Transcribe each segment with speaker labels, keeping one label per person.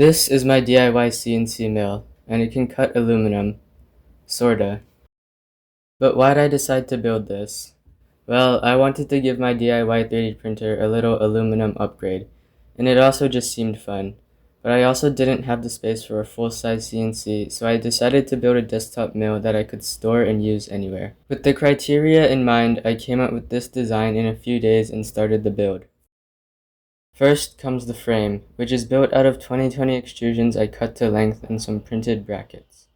Speaker 1: This is my DIY CNC mill, and it can cut aluminum, sorta. But why'd I decide to build this? Well, I wanted to give my DIY 3D printer a little aluminum upgrade, and it also just seemed fun. But I also didn't have the space for a full-size CNC, so I decided to build a desktop mill that I could store and use anywhere. With the criteria in mind, I came up with this design in a few days and started the build. First comes the frame, which is built out of 2020 extrusions I cut to length and some printed brackets.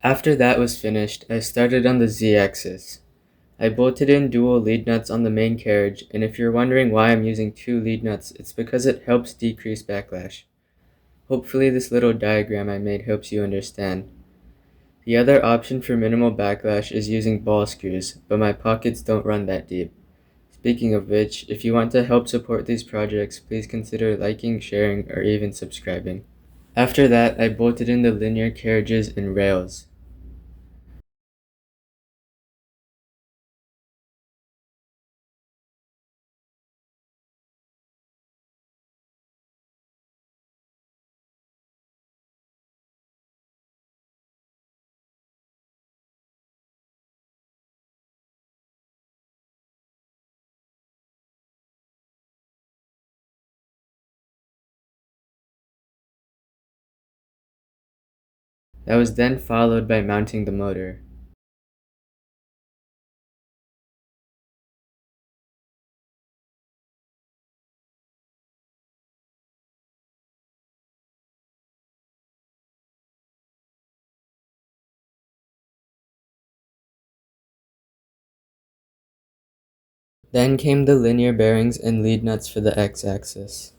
Speaker 1: After that was finished, I started on the Z-axis. I bolted in dual lead nuts on the main carriage, and if you're wondering why I'm using 2 lead nuts, it's because it helps decrease backlash. Hopefully this little diagram I made helps you understand. The other option for minimal backlash is using ball screws, but my pockets don't run that deep. Speaking of which, if you want to help support these projects, please consider liking, sharing, or even subscribing. After that, I bolted in the linear carriages and rails. That was then followed by mounting the motor. Then came the linear bearings and lead nuts for the X-axis.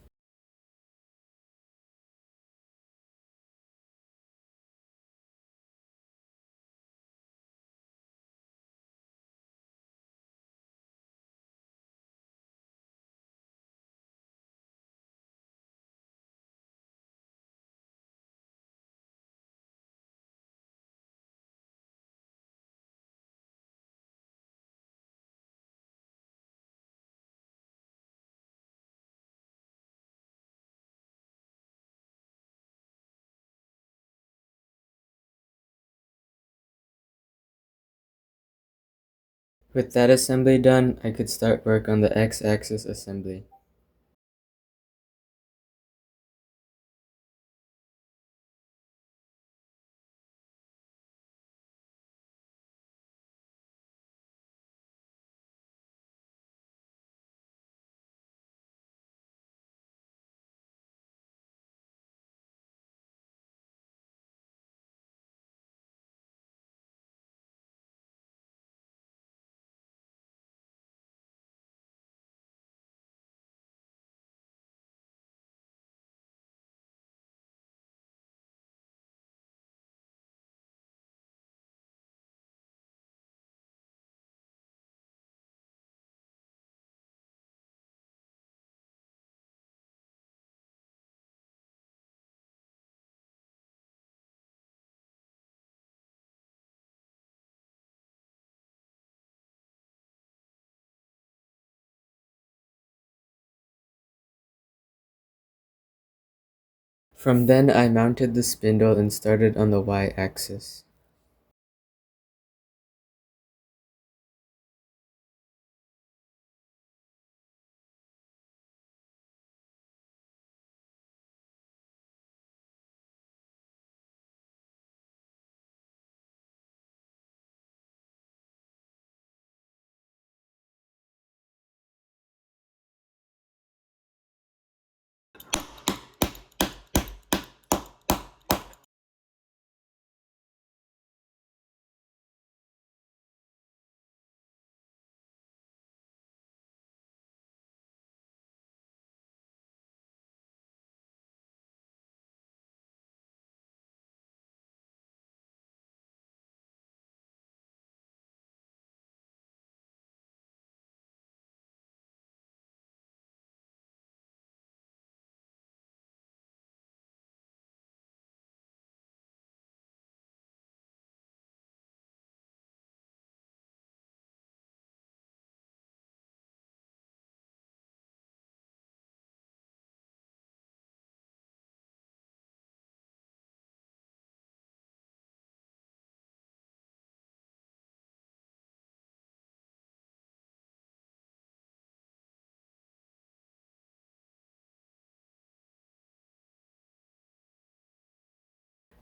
Speaker 1: With that assembly done, I could start work on the X-axis assembly. From then I mounted the spindle and started on the Y-axis.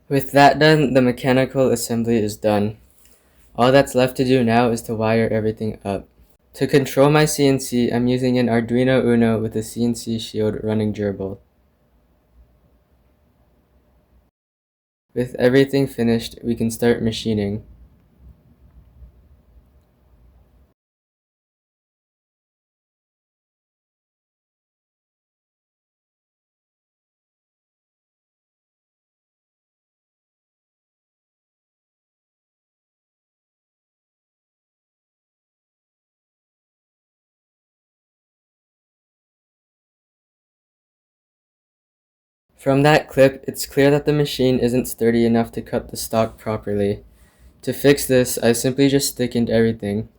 Speaker 1: With that done, the mechanical assembly is done. All that's left to do now is to wire everything up. To control my CNC, I'm using an Arduino Uno with a CNC shield running Gerbil. With everything finished, we can start machining. From that clip, it's clear that the machine isn't sturdy enough to cut the stock properly. To fix this, I simply just thickened everything.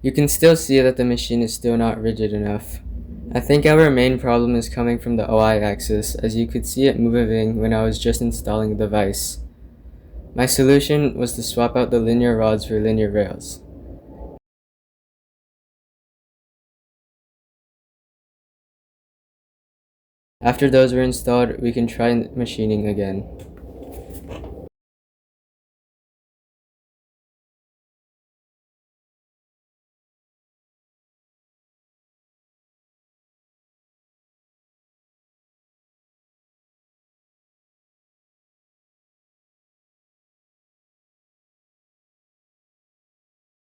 Speaker 1: You can still see that the machine is still not rigid enough. I think our main problem is coming from the OI axis, as you could see it moving when I was just installing the device. My solution was to swap out the linear rods for linear rails. After those were installed, we can try machining again.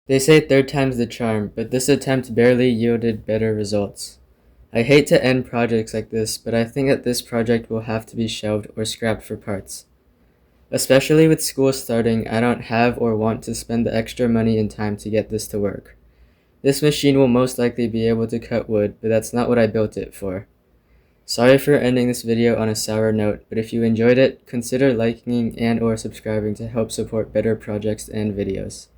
Speaker 1: They say third time's the charm, but this attempt barely yielded better results. I hate to end projects like this, but I think that this project will have to be shelved or scrapped for parts. Especially with school starting, I don't have or want to spend the extra money and time to get this to work. This machine will most likely be able to cut wood, but that's not what I built it for. Sorry for ending this video on a sour note, but if you enjoyed it, consider liking and or subscribing to help support better projects and videos.